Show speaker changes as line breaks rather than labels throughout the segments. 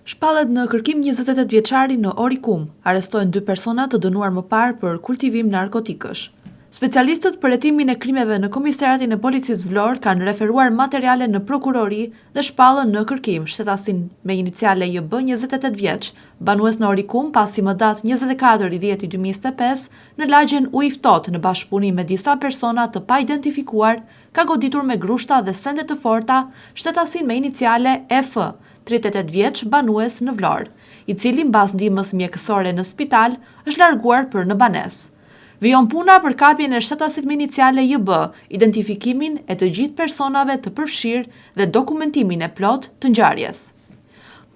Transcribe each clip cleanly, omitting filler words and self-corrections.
Shpallet në kërkim 28 vjeçari në Orikum, arrestojnë 2 persona të dënuar më parë për kultivim narkotikësh. Specialistët për hetimin e krimeve në Komisariatin e Policisë Vlorë kanë referuar materiale në prokurori dhe shpallën në kërkim shtetasin me iniciale JB 28 vjeç, banues në Orikum pasi më datë 24/10/2025 në lagjen u i ftohtë në bashkëpunim me disa persona të pa identifikuar, ka goditur me grushta dhe sende të forta shtetasin me iniciale EF 38 vjeç banues në Vlorë, i cili mbas ndihmës mjekësore në spital është larguar për në banesë. Vijon puna për kapjen e shtetasit me iniciale JB, identifikimin e të gjithë personave të përfshirë dhe dokumentimin e plot të ngjarjes.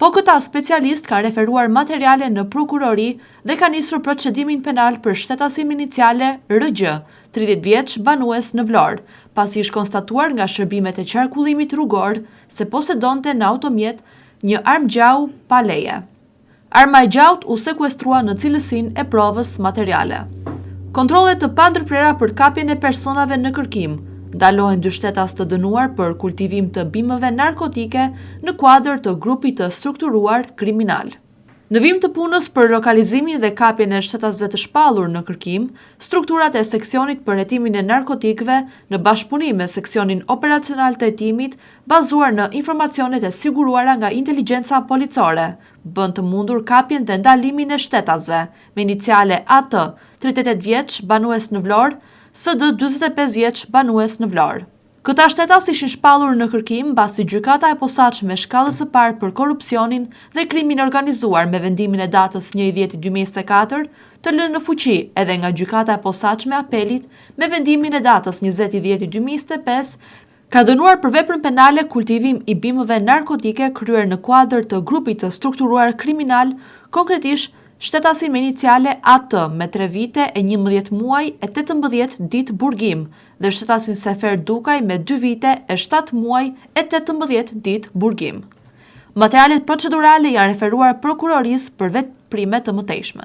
Po këta specialist ka referuar materiale në prokurori dhe ka nisur procedimin penal për shtetasin me iniciale RG, 30 vjeç banues në Vlorë, pasi është konstatuar nga shërbimet e qarkullimit rrugor se posedonte në automjet një armë gjau pa leje. Arma e gjaut u sekuestrua në cilësinë e provës materiale. Kontrollet të pandërprera për kapjen e personave në kërkim, ndalohen 2 shtetas të dënuar për kultivim të bimëve narkotike në kuadër të grupit të strukturuar kriminal. Në vim të punës për lokalizimin dhe kapjen e shtetasëve të shpallur në kërkim, strukturat e seksionit për hetimin e narkotikëve në bashkëpunim me seksionin operacional të hetimit, bazuar në informacionet e siguruara nga inteligjenca policore, bën të mundur kapjen dhe ndalimin e shtetasëve, me iniciale AT, 38 vjeç banues në Vlorë, SD 45 vjeç banues në Vlorë. Këta shtetas ishin shpallur në kërkim mbasi gjykata e posaçme shkallës së parë për korrupsionin dhe krimin organizuar me vendimin e datës 1/10/2024 të lënë në fuqi edhe nga gjykata e posaçme apelit me vendimin e datës 20/10/2025 ka dënuar për veprën penale kultivim i bimëve narkotike kryer në kuadër të grupit të strukturuar kriminal, konkretisht shtetasin me iniciale AT me 3 vite e 11 muaj e 18 ditë burgim dhe shtetasin Sefer Dukaj me 2 vite e 7 muaj e 18 ditë burgim. Materialet procedurale janë referuar prokurorisë për veprime të mëtejshme.